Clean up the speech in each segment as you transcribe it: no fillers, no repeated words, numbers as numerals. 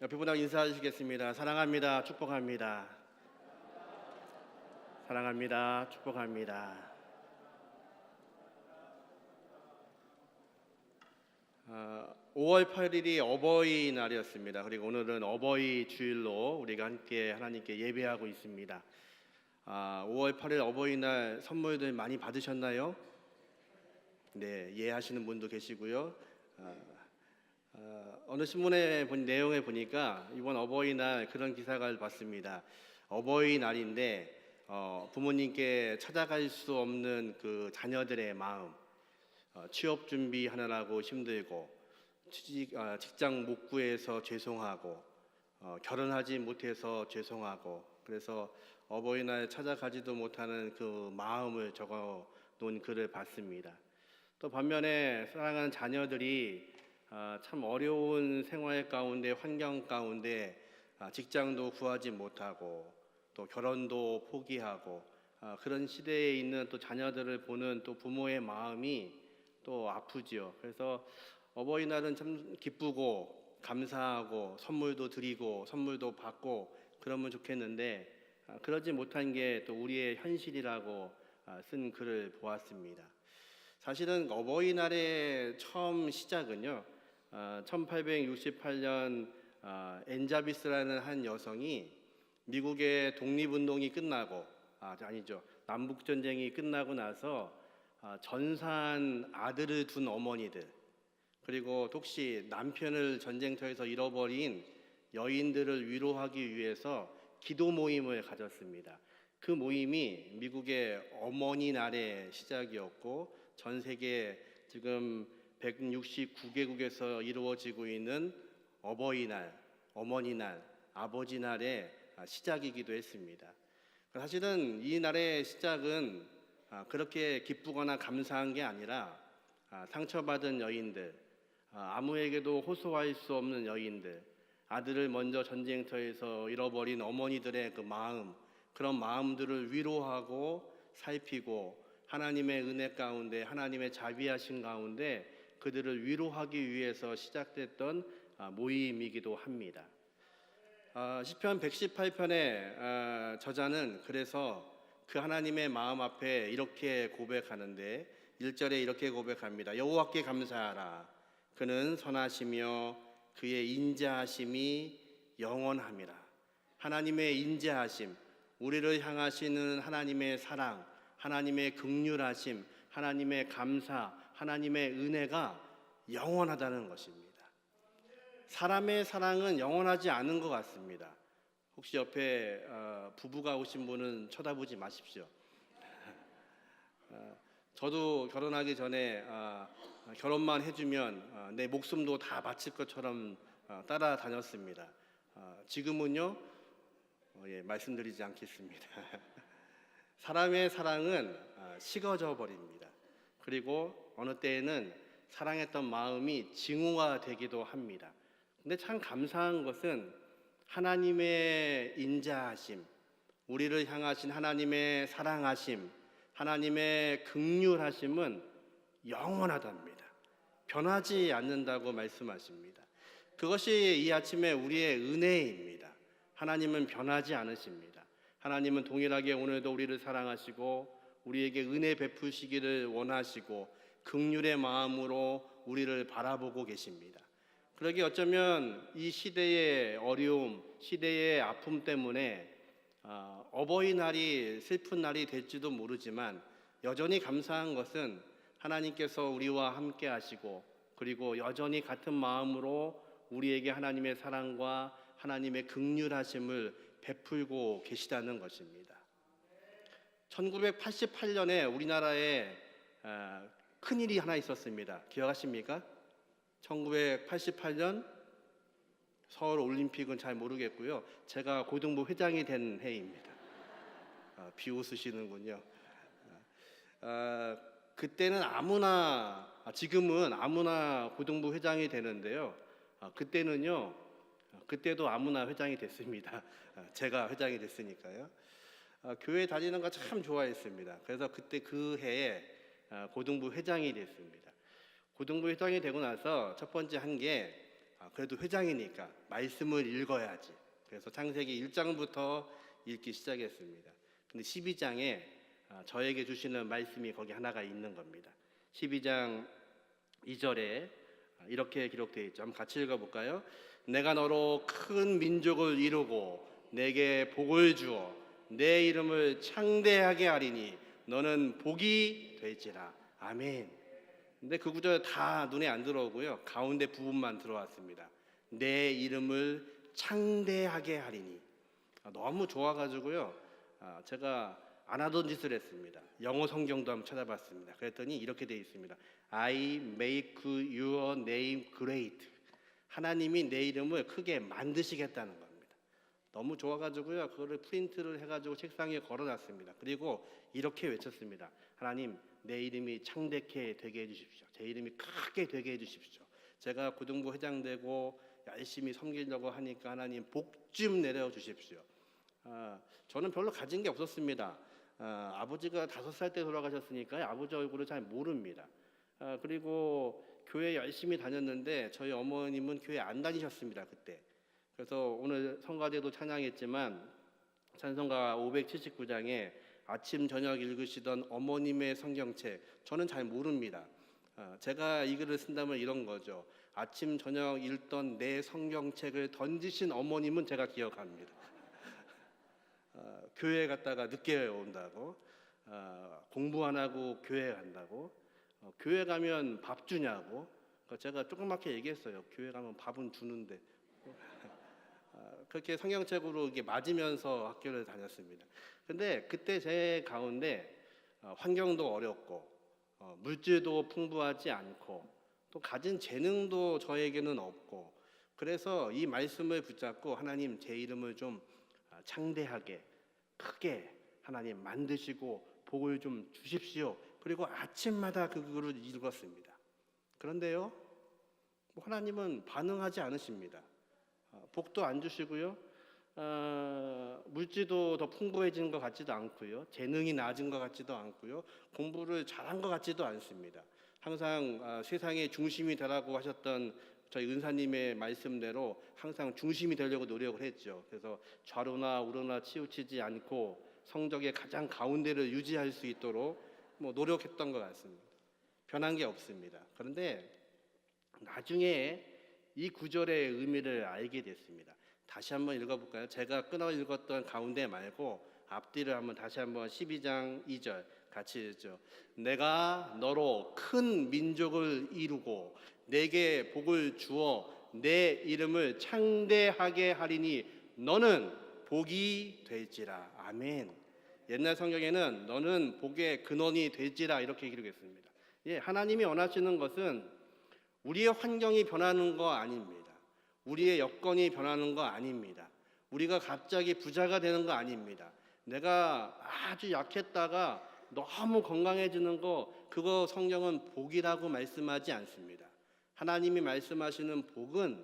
옆에 분하고 인사하시겠습니다. 사랑합니다. 축복합니다. 사랑합니다. 축복합니다. 5월 8일이 어버이날이었습니다. 그리고 오늘은 어버이 주일로 우리가 함께 하나님께 예배하고 있습니다. 5월 8일 어버이날 선물들 많이 받으셨나요? 네, 예하시는 분도 계시고요. 어느 신문에 본 내용에 보니까 이번 어버이날 그런 기사를 봤습니다. 어버이날인데 부모님께 찾아갈 수 없는 그 자녀들의 마음, 취업 준비하느라고 힘들고 직장 못 구해서 죄송하고 결혼하지 못해서 죄송하고, 그래서 어버이날 찾아가지도 못하는 그 마음을 적어 놓은 글을 봤습니다. 또 반면에 사랑하는 자녀들이 참 어려운 생활 가운데, 환경 가운데 직장도 구하지 못하고 또 결혼도 포기하고 그런 시대에 있는 또 자녀들을 보는 또 부모의 마음이 또 아프지요. 그래서 어버이날은 참 기쁘고 감사하고 선물도 드리고 선물도 받고 그러면 좋겠는데 그러지 못한 게 또 우리의 현실이라고 쓴 글을 보았습니다. 사실은 어버이날의 처음 시작은요, 1868년 엔자비스라는 한 여성이 미국의 독립운동이 끝나고 남북전쟁이 끝나고 나서 전사한 아들을 둔 어머니들, 그리고 혹시 남편을 전쟁터에서 잃어버린 여인들을 위로하기 위해서 기도 모임을 가졌습니다. 그 모임이 미국의 어머니 날의 시작이었고 전 세계 지금 169개국에서 이루어지고 있는 어버이날, 어머니날, 아버지날의 시작이기도 했습니다. 사실은 이 날의 시작은 그렇게 기쁘거나 감사한 게 아니라 상처받은 여인들, 아무에게도 호소할 수 없는 여인들, 아들을 먼저 전쟁터에서 잃어버린 어머니들의 그 마음, 그런 마음들을 위로하고 살피고 하나님의 은혜 가운데, 하나님의 자비하신 가운데 그들을 위로하기 위해서 시작됐던 모임이기도 합니다. 시편 118편의 저자는 그래서 그 하나님의 마음 앞에 이렇게 고백하는데 1절에 이렇게 고백합니다. 여호와께 감사하라. 그는 선하시며 그의 인자하심이 영원함이라. 하나님의 인자하심, 우리를 향하시는 하나님의 사랑, 하나님의 긍휼하심, 하나님의 감사, 하나님의 은혜가 영원하다는 것입니다. 사람의 사랑은 영원하지 않은 것 같습니다. 혹시 옆에 부부가 오신 분은 쳐다보지 마십시오. 저도 결혼하기 전에 결혼만 해주면 내 목숨도 다 바칠 것처럼 따라다녔습니다. 지금은요, 말씀드리지 않겠습니다. 사람의 사랑은 식어져 버립니다. 그리고 어느 때에는 사랑했던 마음이 징후가 되기도 합니다. 근데 참 감사한 것은 하나님의 인자하심, 우리를 향하신 하나님의 사랑하심, 하나님의 긍휼하심은 영원하답니다. 변하지 않는다고 말씀하십니다. 그것이 이 아침에 우리의 은혜입니다. 하나님은 변하지 않으십니다. 하나님은 동일하게 오늘도 우리를 사랑하시고 우리에게 은혜 베푸시기를 원하시고 긍휼의 마음으로 우리를 바라보고 계십니다. 그러기 어쩌면 이 시대의 어려움, 시대의 아픔 때문에 어버이날이 슬픈 날이 될지도 모르지만 여전히 감사한 것은 하나님께서 우리와 함께 하시고 그리고 여전히 같은 마음으로 우리에게 하나님의 사랑과 하나님의 긍휼하심을 베풀고 계시다는 것입니다. 1988년에 우리나라에 큰일이 하나 있었습니다. 기억하십니까? 1988년 서울 올림픽은 잘 모르겠고요. 제가 고등부 회장이 된 해입니다. 비웃으시는군요. 그때는 지금은 아무나 고등부 회장이 되는데요. 그때도 아무나 회장이 됐습니다. 제가 회장이 됐으니까요. 교회 다니는 거 참 좋아했습니다. 그래서 그때 그 해에 고등부 회장이 됐습니다. 고등부 회장이 되고 나서 첫 번째 한 게 그래도 회장이니까 말씀을 읽어야지. 그래서 창세기 1장부터 읽기 시작했습니다. 근데 12장에 저에게 주시는 말씀이 거기 하나가 있는 겁니다. 12장 2절에 이렇게 기록되어 있죠. 한번 같이 읽어볼까요? 내가 너로 큰 민족을 이루고 내게 복을 주어 내 이름을 창대하게 하리니 너는 복이 될지라. 아멘. 근데 그 구절 다 눈에 안 들어오고요. 가운데 부분만 들어왔습니다. 내 이름을 창대하게 하리니. 너무 좋아가지고요. 제가 안 하던 짓을 했습니다. 영어 성경도 한번 찾아봤습니다. 그랬더니 이렇게 되어 있습니다. I make your name great. 하나님이 내 이름을 크게 만드시겠다는 겁니다. 너무 좋아가지고요. 그거를 프린트를 해가지고 책상에 걸어놨습니다. 그리고 이렇게 외쳤습니다. 하나님, 내 이름이 창대케 되게 해주십시오. 제 이름이 크게 되게 해주십시오. 제가 고등부 회장 되고 열심히 섬기려고 하니까 하나님 복 좀 내려주십시오. 저는 별로 가진 게 없었습니다. 아버지가 5살 때 돌아가셨으니까 아버지 얼굴을 잘 모릅니다. 그리고 교회 열심히 다녔는데 저희 어머님은 교회 안 다니셨습니다. 그때. 그래서 오늘 성가대도 찬양했지만 찬송가 579장에 아침 저녁 읽으시던 어머님의 성경책, 저는 잘 모릅니다. 제가 이 글을 쓴다면 이런 거죠. 아침 저녁 읽던 내 성경책을 던지신 어머님은 제가 기억합니다. 교회 갔다가 늦게 온다고, 공부 안 하고 교회 간다고, 교회 가면 밥 주냐고. 제가 조그맣게 얘기했어요. 교회 가면 밥은 주는데. 그렇게 성경책으로 이게 맞으면서 학교를 다녔습니다. 근데 그때 제 가운데 환경도 어렵고 물질도 풍부하지 않고 또 가진 재능도 저에게는 없고, 그래서 이 말씀을 붙잡고 하나님, 제 이름을 좀 창대하게 크게 하나님 만드시고 복을 좀 주십시오. 그리고 아침마다 그 글을 읽었습니다. 그런데요, 하나님은 반응하지 않으십니다. 복도 안 주시고요, 물질도 더 풍부해진 것 같지도 않고요, 재능이 낮은 것 같지도 않고요, 공부를 잘한 것 같지도 않습니다. 항상 세상의 중심이 되라고 하셨던 저희 은사님의 말씀대로 항상 중심이 되려고 노력을 했죠. 그래서 좌로나 우로나 치우치지 않고 성적의 가장 가운데를 유지할 수 있도록 노력했던 것 같습니다. 변한 게 없습니다. 그런데 나중에 이 구절의 의미를 알게 됐습니다. 다시 한번 읽어볼까요? 제가 끊어 읽었던 가운데 말고 앞뒤를 한번 다시 한번 12장 2절 같이 읽죠. 내가 너로 큰 민족을 이루고 내게 복을 주어 내 이름을 창대하게 하리니 너는 복이 될지라. 아멘. 옛날 성경에는 너는 복의 근원이 될지라 이렇게 기록했습니다. 하나님이 원하시는 것은 우리의 환경이 변하는 거 아닙니다. 우리의 여건이 변하는 거 아닙니다. 우리가 갑자기 부자가 되는 거 아닙니다. 내가 아주 약했다가 너무 건강해지는 거, 그거 성경은 복이라고 말씀하지 않습니다. 하나님이 말씀하시는 복은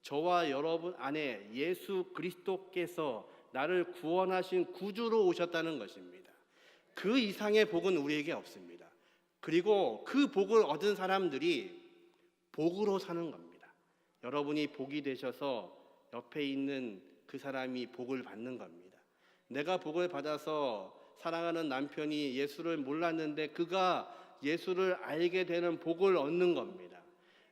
저와 여러분 안에 예수 그리스도께서 나를 구원하신 구주로 오셨다는 것입니다. 그 이상의 복은 우리에게 없습니다. 그리고 그 복을 얻은 사람들이 복으로 사는 겁니다. 여러분이 복이 되셔서 옆에 있는 그 사람이 복을 받는 겁니다. 내가 복을 받아서 사랑하는 남편이 예수를 몰랐는데 그가 예수를 알게 되는 복을 얻는 겁니다.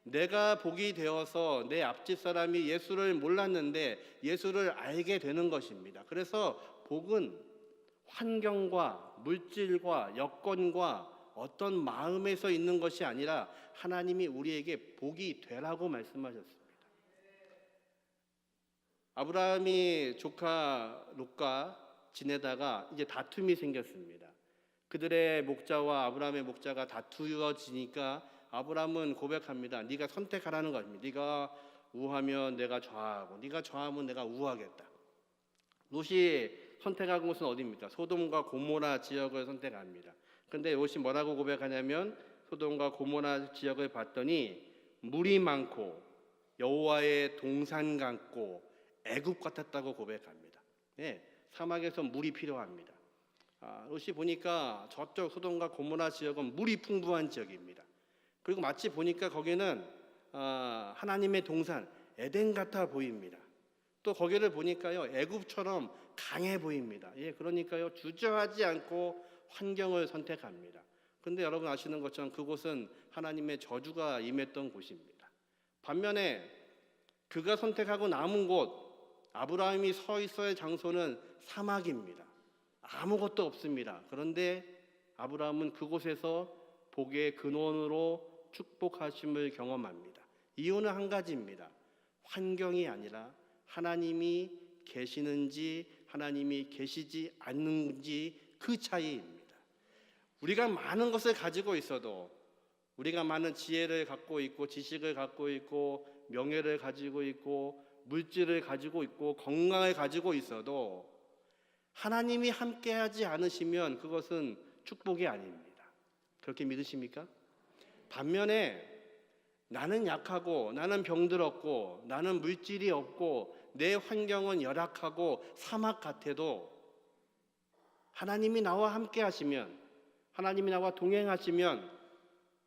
내가 복이 되어서 내 앞집 사람이 예수를 몰랐는데 예수를 알게 되는 것입니다. 그래서 복은 환경과 물질과 여건과 어떤 마음에서 있는 것이 아니라 하나님이 우리에게 복이 되라고 말씀하셨습니다. 아브라함이 조카 롯과 지내다가 이제 다툼이 생겼습니다. 그들의 목자와 아브라함의 목자가 다투어지니까 아브라함은 고백합니다. 네가 선택하라는 것입니다. 네가 우하면 내가 좌하고 네가 좌하면 내가 우하겠다. 롯이 선택한 곳은 어디입니까? 소돔과 고모라 지역을 선택합니다. 그런데 롯이 뭐라고 고백하냐면 소돔과 고모라 지역을 봤더니 물이 많고 여호와의 동산 같고 애굽 같았다고 고백합니다. 사막에서 물이 필요합니다. 롯이 보니까 저쪽 소돔과 고모라 지역은 물이 풍부한 지역입니다. 그리고 마치 보니까 거기는 하나님의 동산, 에덴 같아 보입니다. 또 거기를 보니까요, 애굽처럼 강해 보입니다. 그러니까요, 주저하지 않고 환경을 선택합니다. 근데 여러분 아시는 것처럼 그곳은 하나님의 저주가 임했던 곳입니다. 반면에 그가 선택하고 남은 곳, 아브라함이 서 있어야 할 장소는 사막입니다. 아무것도 없습니다. 그런데 아브라함은 그곳에서 복의 근원으로 축복하심을 경험합니다. 이유는 한 가지입니다. 환경이 아니라 하나님이 계시는지 하나님이 계시지 않는지 그 차이입니다. 우리가 많은 것을 가지고 있어도, 우리가 많은 지혜를 갖고 있고 지식을 갖고 있고 명예를 가지고 있고 물질을 가지고 있고 건강을 가지고 있어도 하나님이 함께하지 않으시면 그것은 축복이 아닙니다. 그렇게 믿으십니까? 반면에 나는 약하고 나는 병들었고 나는 물질이 없고 내 환경은 열악하고 사막 같아도 하나님이 나와 함께 하시면, 하나님이 나와 동행하시면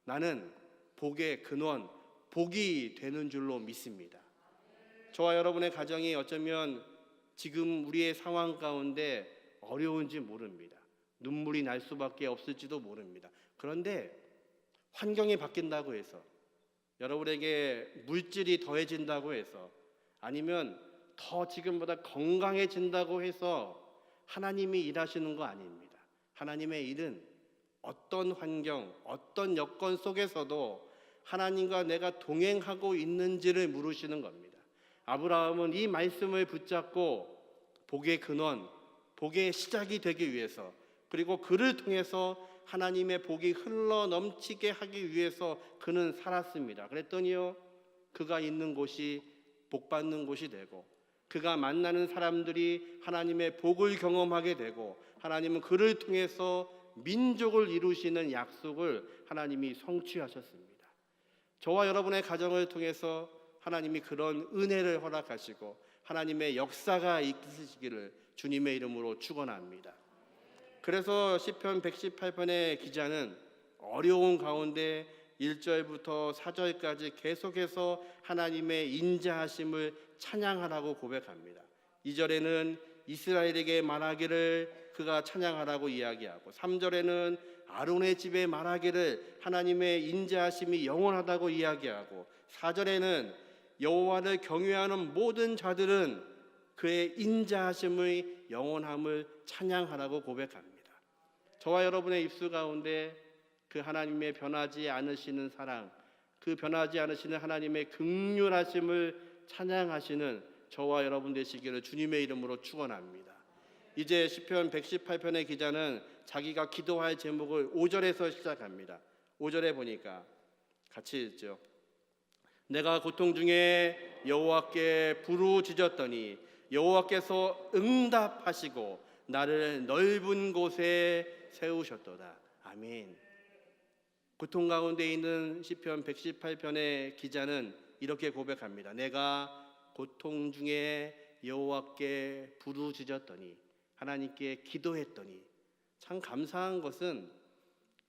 나는 복의 근원, 복이 되는 줄로 믿습니다. 저와 여러분의 가정이 어쩌면 지금 우리의 상황 가운데 어려운지 모릅니다. 눈물이 날 수밖에 없을지도 모릅니다. 그런데 환경이 바뀐다고 해서, 여러분에게 물질이 더해진다고 해서, 아니면 더 지금보다 건강해진다고 해서 하나님이 일하시는 거 아닙니다. 하나님의 일은 어떤 환경, 어떤 여건 속에서도 하나님과 내가 동행하고 있는지를 물으시는 겁니다. 아브라함은 이 말씀을 붙잡고 복의 근원, 복의 시작이 되기 위해서, 그리고 그를 통해서 하나님의 복이 흘러 넘치게 하기 위해서 그는 살았습니다. 그랬더니요, 그가 있는 곳이 복받는 곳이 되고, 그가 만나는 사람들이 하나님의 복을 경험하게 되고, 하나님은 그를 통해서 민족을 이루시는 약속을 하나님이 성취하셨습니다. 저와 여러분의 가정을 통해서 하나님이 그런 은혜를 허락하시고 하나님의 역사가 있으시기를 주님의 이름으로 축원합니다. 그래서 시편 118편의 기자는 어려운 가운데 1절부터 4절까지 계속해서 하나님의 인자하심을 찬양하라고 고백합니다. 2절에는 이스라엘에게 말하기를 그가 찬양하라고 이야기하고, 3절에는 아론의 집에 말하기를 하나님의 인자하심이 영원하다고 이야기하고, 4절에는 여호와를 경외하는 모든 자들은 그의 인자하심의 영원함을 찬양하라고 고백합니다. 저와 여러분의 입술 가운데 그 하나님의 변하지 않으시는 사랑, 그 변하지 않으시는 하나님의 긍휼하심을 찬양하시는 저와 여러분 되시기를 주님의 이름으로 축원합니다. 이제 시편 118편의 기자는 자기가 기도할 제목을 5절에서 시작합니다. 5절에 보니까 같이 읽죠. 내가 고통 중에 여호와께 부르짖었더니 여호와께서 응답하시고 나를 넓은 곳에 세우셨도다. 아멘. 고통 가운데 있는 시편 118편의 기자는 이렇게 고백합니다. 내가 고통 중에 여호와께 부르짖었더니, 하나님께 기도했더니. 참 감사한 것은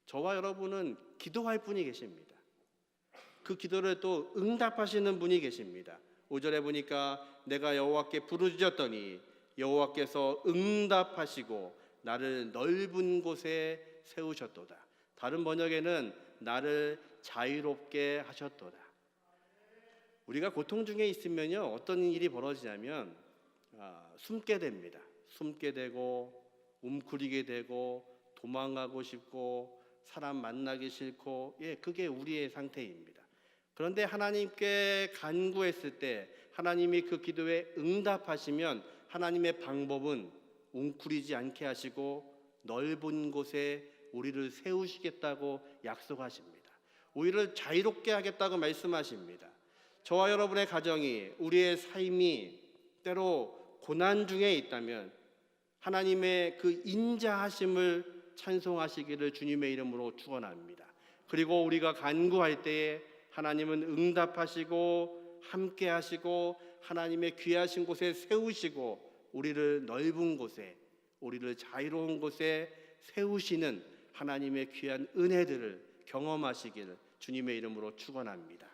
저와 여러분은 기도할 분이 계십니다. 그 기도를 또 응답하시는 분이 계십니다. 5절에 보니까 내가 여호와께 부르짖었더니 여호와께서 응답하시고 나를 넓은 곳에 세우셨도다. 다른 번역에는 나를 자유롭게 하셨도다. 우리가 고통 중에 있으면요, 어떤 일이 벌어지냐면 숨게 됩니다. 숨게 되고 웅크리게 되고 도망가고 싶고 사람 만나기 싫고, 그게 우리의 상태입니다. 그런데 하나님께 간구했을 때 하나님이 그 기도에 응답하시면 하나님의 방법은 웅크리지 않게 하시고 넓은 곳에 우리를 세우시겠다고 약속하십니다. 우리를 자유롭게 하겠다고 말씀하십니다. 저와 여러분의 가정이, 우리의 삶이 때로 고난 중에 있다면 하나님의 그 인자하심을 찬송하시기를 주님의 이름으로 축원합니다. 그리고 우리가 간구할 때에 하나님은 응답하시고 함께 하시고 하나님의 귀하신 곳에 세우시고 우리를 넓은 곳에, 우리를 자유로운 곳에 세우시는 하나님의 귀한 은혜들을 경험하시기를 주님의 이름으로 축원합니다.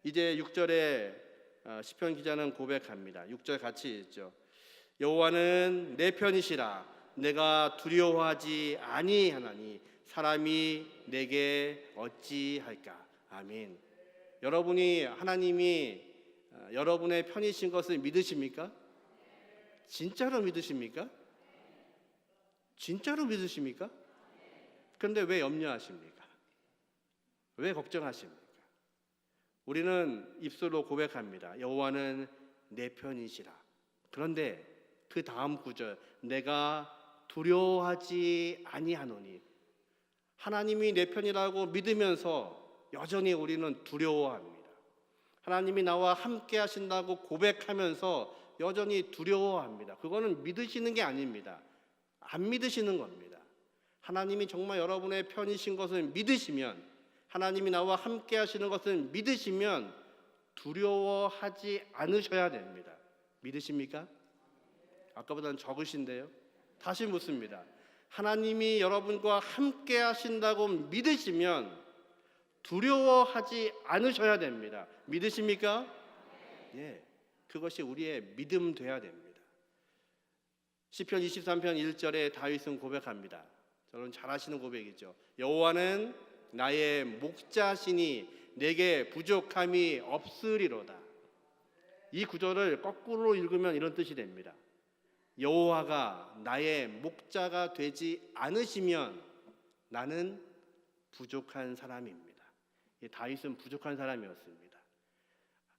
이제 6절에 시편 기자는 고백합니다. 6절 같이 읽죠. 여호와는 내 편이시라. 내가 두려워하지 아니하나니 사람이 내게 어찌할까. 아멘. 여러분이 하나님이 여러분의 편이신 것을 믿으십니까? 진짜로 믿으십니까? 진짜로 믿으십니까? 그런데 왜 염려하십니까? 왜 걱정하십니까? 우리는 입술로 고백합니다. 여호와는 내 편이시라. 그런데 그 다음 구절, 내가 두려워하지 아니하노니, 하나님이 내 편이라고 믿으면서 여전히 우리는 두려워합니다. 하나님이 나와 함께 하신다고 고백하면서 여전히 두려워합니다. 그거는 믿으시는 게 아닙니다. 안 믿으시는 겁니다. 하나님이 정말 여러분의 편이신 것을 믿으시면, 하나님이 나와 함께 하시는 것을 믿으시면 두려워하지 않으셔야 됩니다. 믿으십니까? 아까보다는 적으신데요. 다시 묻습니다. 하나님이 여러분과 함께 하신다고 믿으시면 두려워하지 않으셔야 됩니다. 믿으십니까? 예, 그것이 우리의 믿음 돼야 됩니다. 시편 23편 1절에 다윗은 고백합니다. 저는 잘 아시는 고백이죠. 여호와는 나의 목자시니 내게 부족함이 없으리로다. 이 구절을 거꾸로 읽으면 이런 뜻이 됩니다. 여호와가 나의 목자가 되지 않으시면 나는 부족한 사람입니다. 다윗은 부족한 사람이었습니다.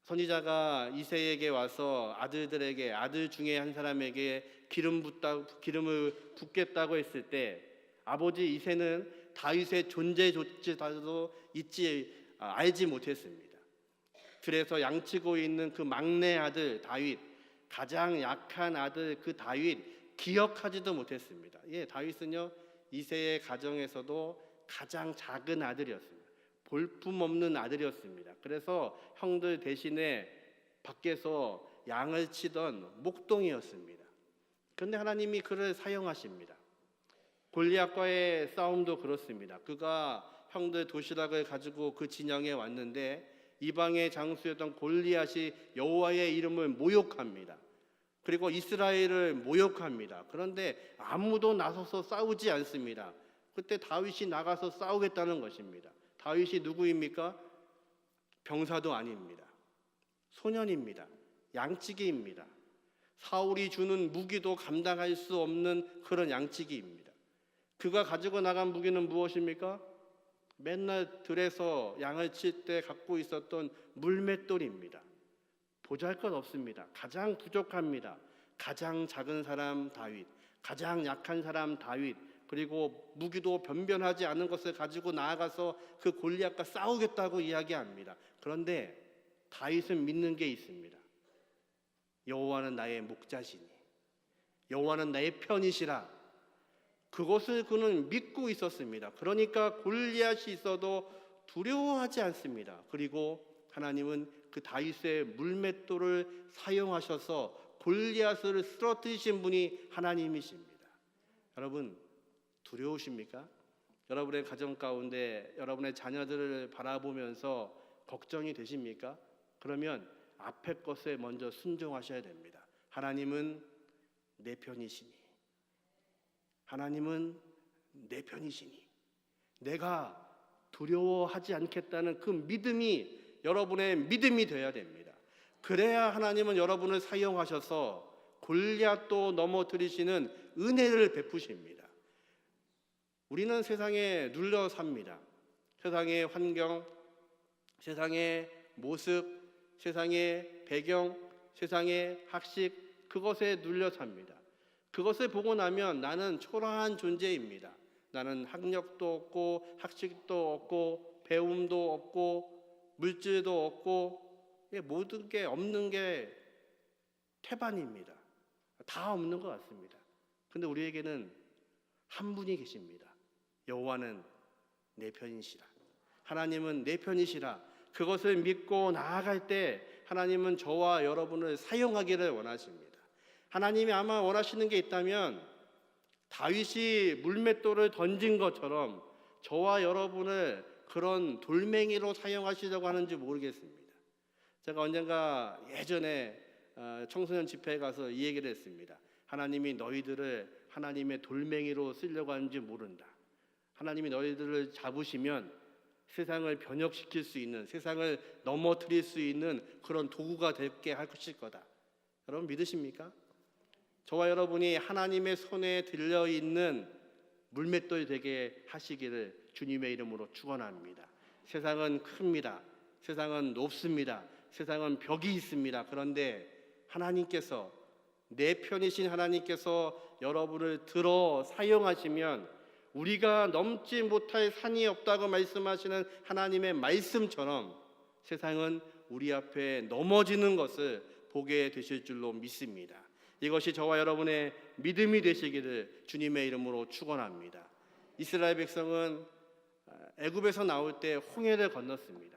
선지자가 이새에게 와서 아들들에게, 아들 중에 한 사람에게 기름을 붓겠다고 했을 때 아버지 이새는 다윗의 존재조차도 알지 못했습니다. 그래서 양치고 있는 그 막내 아들 다윗, 가장 약한 아들 그 다윗 기억하지도 못했습니다. 예, 다윗은요 이새의 가정에서도 가장 작은 아들이었습니다. 볼품없는 아들이었습니다. 그래서 형들 대신에 밖에서 양을 치던 목동이었습니다. 그런데 하나님이 그를 사용하십니다. 골리앗과의 싸움도 그렇습니다. 그가 형들 도시락을 가지고 그 진영에 왔는데 이방의 장수였던 골리앗이 여호와의 이름을 모욕합니다. 그리고 이스라엘을 모욕합니다. 그런데 아무도 나서서 싸우지 않습니다. 그때 다윗이 나가서 싸우겠다는 것입니다. 다윗이 누구입니까? 병사도 아닙니다. 소년입니다. 양치기입니다. 사울이 주는 무기도 감당할 수 없는 그런 양치기입니다. 그가 가지고 나간 무기는 무엇입니까? 맨날 들에서 양을 칠 때 갖고 있었던 물맷돌입니다. 보잘것 없습니다. 가장 부족합니다. 가장 작은 사람 다윗, 가장 약한 사람 다윗, 그리고 무기도 변변하지 않은 것을 가지고 나아가서 그 골리앗과 싸우겠다고 이야기합니다. 그런데 다윗은 믿는 게 있습니다. 여호와는 나의 목자시니, 여호와는 나의 편이시라. 그것을 그는 믿고 있었습니다. 그러니까 골리앗이 있어도 두려워하지 않습니다. 그리고 하나님은 그 다윗의 물맷돌을 사용하셔서 골리앗을 쓰러뜨리신 분이 하나님이십니다. 여러분 두려우십니까? 여러분의 가정 가운데 여러분의 자녀들을 바라보면서 걱정이 되십니까? 그러면 앞에 것에 먼저 순종하셔야 됩니다. 하나님은 내 편이시니, 하나님은 내 편이시니, 내가 두려워하지 않겠다는 그 믿음이 여러분의 믿음이 되어야 됩니다. 그래야 하나님은 여러분을 사용하셔서 골리앗도 넘어뜨리시는 은혜를 베푸십니다. 우리는 세상에 눌려 삽니다. 세상의 환경, 세상의 모습, 세상의 배경, 세상의 학식, 그것에 눌려 삽니다. 그것을 보고 나면 나는 초라한 존재입니다. 나는 학력도 없고 학식도 없고 배움도 없고 물질도 없고 모든 게 없는 게 태반입니다. 다 없는 것 같습니다. 그런데 우리에게는 한 분이 계십니다. 여호와는 내 편이시라. 하나님은 내 편이시라. 그것을 믿고 나아갈 때 하나님은 저와 여러분을 사용하기를 원하십니다. 하나님이 아마 원하시는 게 있다면 다윗이 물맷돌을 던진 것처럼 저와 여러분을 그런 돌멩이로 사용하시려고 하는지 모르겠습니다. 제가 언젠가 예전에 청소년 집회에 가서 이 얘기를 했습니다. 하나님이 너희들을 하나님의 돌멩이로 쓰려고 하는지 모른다. 하나님이 너희들을 잡으시면 세상을 변혁시킬 수 있는, 세상을 넘어뜨릴 수 있는 그런 도구가 되게 할 것일 거다. 여러분 믿으십니까? 저와 여러분이 하나님의 손에 들려있는 물맷돌이 되게 하시기를 주님의 이름으로 축원합니다. 세상은 큽니다. 세상은 높습니다. 세상은 벽이 있습니다. 그런데 하나님께서, 내 편이신 하나님께서 여러분을 들어 사용하시면 우리가 넘지 못할 산이 없다고 말씀하시는 하나님의 말씀처럼 세상은 우리 앞에 넘어지는 것을 보게 되실 줄로 믿습니다. 이것이 저와 여러분의 믿음이 되시기를 주님의 이름으로 축원합니다. 이스라엘 백성은 애굽에서 나올 때 홍해를 건넜습니다.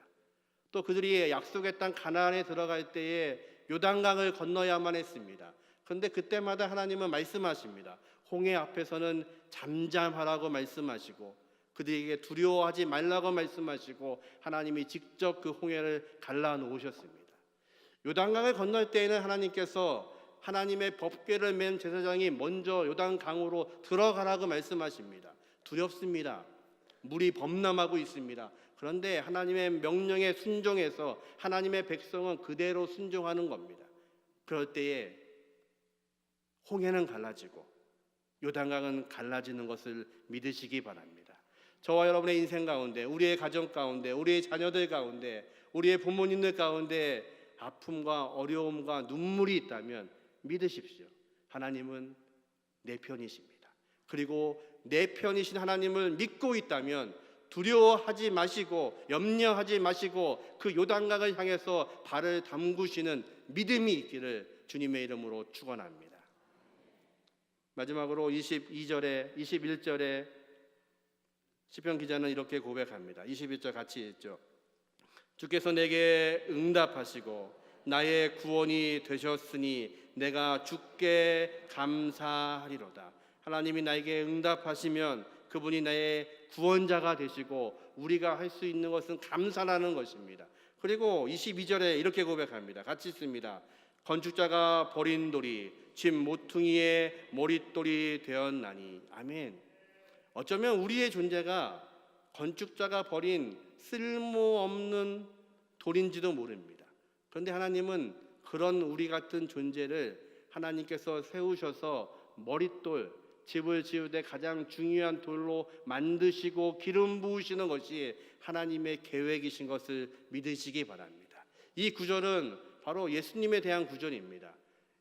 또 그들이 약속의 땅 가나안에 들어갈 때에 요단강을 건너야만 했습니다. 그런데 그때마다 하나님은 말씀하십니다. 홍해 앞에서는 잠잠하라고 말씀하시고 그들에게 두려워하지 말라고 말씀하시고 하나님이 직접 그 홍해를 갈라 놓으셨습니다. 요단강을 건널 때에는 하나님께서 하나님의 법궤를 맨 제사장이 먼저 요단강으로 들어가라고 말씀하십니다. 두렵습니다. 물이 범람하고 있습니다. 그런데 하나님의 명령에 순종해서 하나님의 백성은 그대로 순종하는 겁니다. 그럴 때에 홍해는 갈라지고 요단강은 갈라지는 것을 믿으시기 바랍니다. 저와 여러분의 인생 가운데, 우리의 가정 가운데, 우리의 자녀들 가운데, 우리의 부모님들 가운데 아픔과 어려움과 눈물이 있다면 믿으십시오. 하나님은 내 편이십니다. 그리고 내 편이신 하나님을 믿고 있다면 두려워하지 마시고 염려하지 마시고 그 요단강을 향해서 발을 담그시는 믿음이 있기를 주님의 이름으로 축원합니다. 마지막으로 22절에 21절에 시편 기자는 이렇게 고백합니다. 21절 같이 읽죠. 주께서 내게 응답하시고 나의 구원이 되셨으니 내가 주께 감사하리로다. 하나님이 나에게 응답하시면 그분이 나의 구원자가 되시고 우리가 할 수 있는 것은 감사라는 것입니다. 그리고 22절에 이렇게 고백합니다. 같이 읽습니다. 건축자가 버린 돌이 집 모퉁이의 머릿돌이 되었나니. 아멘. 어쩌면 우리의 존재가 건축자가 버린 쓸모없는 돌인지도 모릅니다. 그런데 하나님은 그런 우리 같은 존재를 하나님께서 세우셔서 머릿돌, 집을 지을 때 가장 중요한 돌로 만드시고 기름 부으시는 것이 하나님의 계획이신 것을 믿으시기 바랍니다. 이 구절은 바로 예수님에 대한 구절입니다.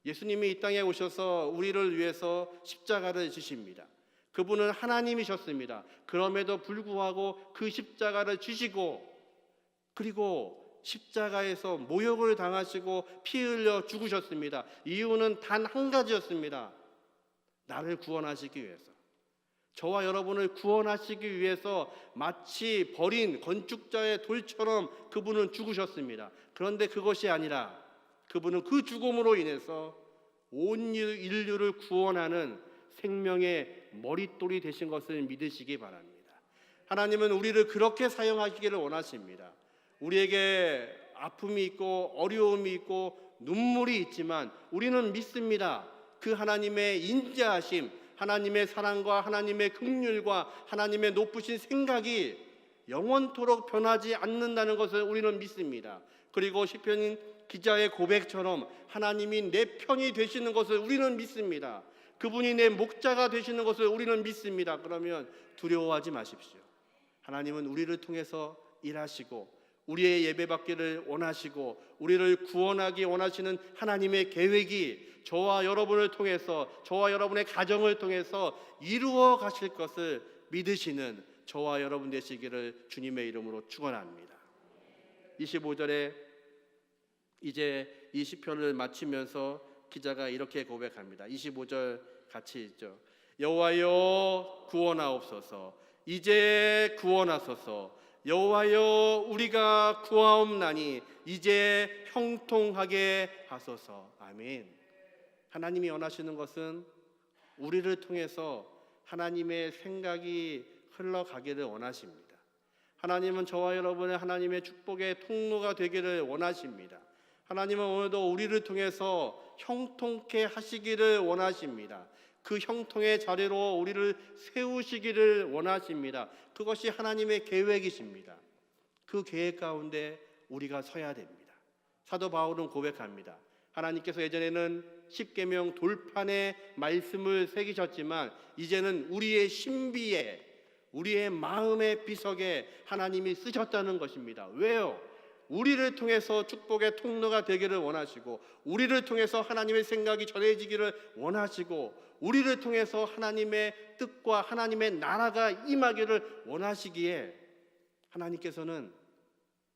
예수님이 이 땅에 오셔서 우리를 위해서 십자가를 지십니다. 그분은 하나님이셨습니다. 그럼에도 불구하고 그 십자가를 지시고 그리고 십자가에서 모욕을 당하시고 피 흘려 죽으셨습니다. 이유는 단 한 가지였습니다. 나를 구원하시기 위해서, 저와 여러분을 구원하시기 위해서 마치 버린 건축자의 돌처럼 그분은 죽으셨습니다. 그런데 그것이 아니라 그분은 그 죽음으로 인해서 온 인류를 구원하는 생명의 머릿돌이 되신 것을 믿으시기 바랍니다. 하나님은 우리를 그렇게 사용하시기를 원하십니다. 우리에게 아픔이 있고 어려움이 있고 눈물이 있지만 우리는 믿습니다. 그 하나님의 인자하심, 하나님의 사랑과 하나님의 긍휼과 하나님의 높으신 생각이 영원토록 변하지 않는다는 것을 우리는 믿습니다. 그리고 시편 기자의 고백처럼 하나님이 내 편이 되시는 것을 우리는 믿습니다. 그분이 내 목자가 되시는 것을 우리는 믿습니다. 그러면 두려워하지 마십시오. 하나님은 우리를 통해서 일하시고 우리의 예배받기를 원하시고 우리를 구원하기 원하시는 하나님의 계획이 저와 여러분을 통해서, 저와 여러분의 가정을 통해서 이루어 가실 것을 믿으시는 저와 여러분 되시기를 주님의 이름으로 축원합니다. 25절에 이제 이 시편을 마치면서 기자가 이렇게 고백합니다. 25절 같이 읽죠. 여호와여 구원하옵소서. 이제 구원하소서. 여호와여 우리가 구하옵나니 이제 형통하게 하소서. 아멘. 하나님이 원하시는 것은 우리를 통해서 하나님의 생각이 흘러가기를 원하십니다. 하나님은 저와 여러분의 하나님의 축복의 통로가 되기를 원하십니다. 하나님은 오늘도 우리를 통해서 형통케 하시기를 원하십니다. 그 형통의 자리로 우리를 세우시기를 원하십니다. 그것이 하나님의 계획이십니다. 그 계획 가운데 우리가 서야 됩니다. 사도 바울은 고백합니다. 하나님께서 예전에는 십계명 돌판에 말씀을 새기셨지만 이제는 우리의 신비에, 우리의 마음의 비석에 하나님이 쓰셨다는 것입니다. 왜요? 우리를 통해서 축복의 통로가 되기를 원하시고, 우리를 통해서 하나님의 생각이 전해지기를 원하시고, 우리를 통해서 하나님의 뜻과 하나님의 나라가 임하기를 원하시기에 하나님께서는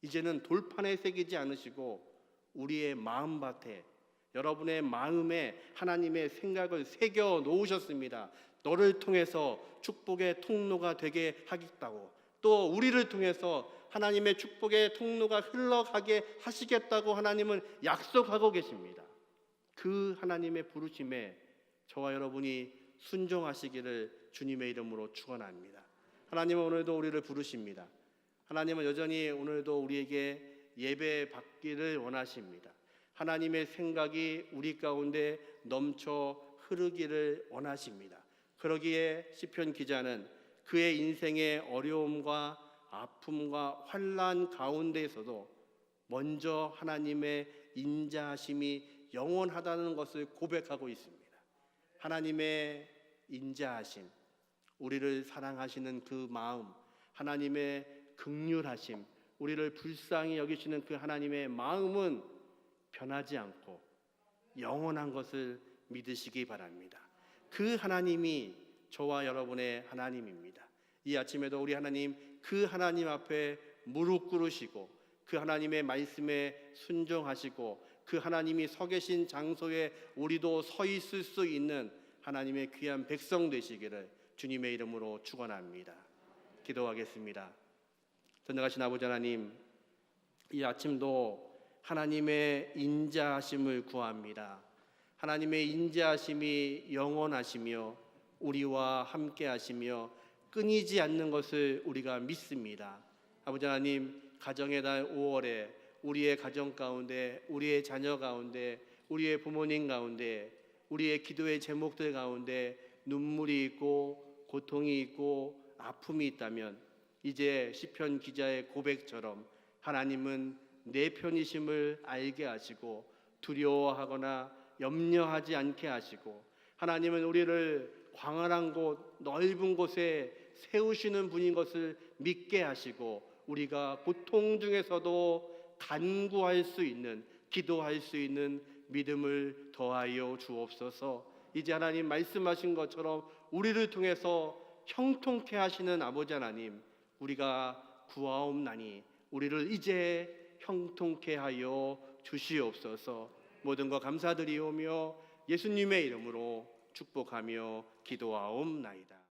이제는 돌판에 새기지 않으시고 우리의 마음밭에, 여러분의 마음에 하나님의 생각을 새겨 놓으셨습니다. 너를 통해서 축복의 통로가 되게 하겠다고, 또 우리를 통해서 하나님의 축복의 통로가 흘러가게 하시겠다고 하나님은 약속하고 계십니다. 그 하나님의 부르심에 저와 여러분이 순종하시기를 주님의 이름으로 축원합니다. 하나님은 오늘도 우리를 부르십니다. 하나님은 여전히 오늘도 우리에게 예배 받기를 원하십니다. 하나님의 생각이 우리 가운데 넘쳐 흐르기를 원하십니다. 그러기에 시편 기자는 그의 인생의 어려움과 아픔과 환난 가운데에서도 먼저 하나님의 인자하심이 영원하다는 것을 고백하고 있습니다. 하나님의 인자하심, 우리를 사랑하시는 그 마음, 하나님의 긍휼하심, 우리를 불쌍히 여기시는 그 하나님의 마음은 변하지 않고 영원한 것을 믿으시기 바랍니다. 그 하나님이 저와 여러분의 하나님입니다. 이 아침에도 우리 하나님, 그 하나님 앞에 무릎 꿇으시고 그 하나님의 말씀에 순종하시고 그 하나님이 서 계신 장소에 우리도 서 있을 수 있는 하나님의 귀한 백성 되시기를 주님의 이름으로 축원합니다. 기도하겠습니다. 전능하신 아버지 하나님, 이 아침도 하나님의 인자하심을 구합니다. 하나님의 인자하심이 영원하시며 우리와 함께 하시며 끊이지 않는 것을 우리가 믿습니다. 아버지 하나님, 가정의 달 5월에 우리의 가정 가운데, 우리의 자녀 가운데, 우리의 부모님 가운데, 우리의 기도의 제목들 가운데 눈물이 있고 고통이 있고 아픔이 있다면 이제 시편 기자의 고백처럼 하나님은 내 편이심을 알게 하시고 두려워하거나 염려하지 않게 하시고, 하나님은 우리를 광활한 곳, 넓은 곳에 세우시는 분인 것을 믿게 하시고 우리가 고통 중에서도 간구할 수 있는, 기도할 수 있는 믿음을 더하여 주옵소서. 이제 하나님 말씀하신 것처럼 우리를 통해서 형통케 하시는 아버지 하나님, 우리가 구하옵나니 우리를 이제 형통케 하여 주시옵소서. 모든 것 감사드리오며 예수님의 이름으로 축복하며 기도하옵나이다.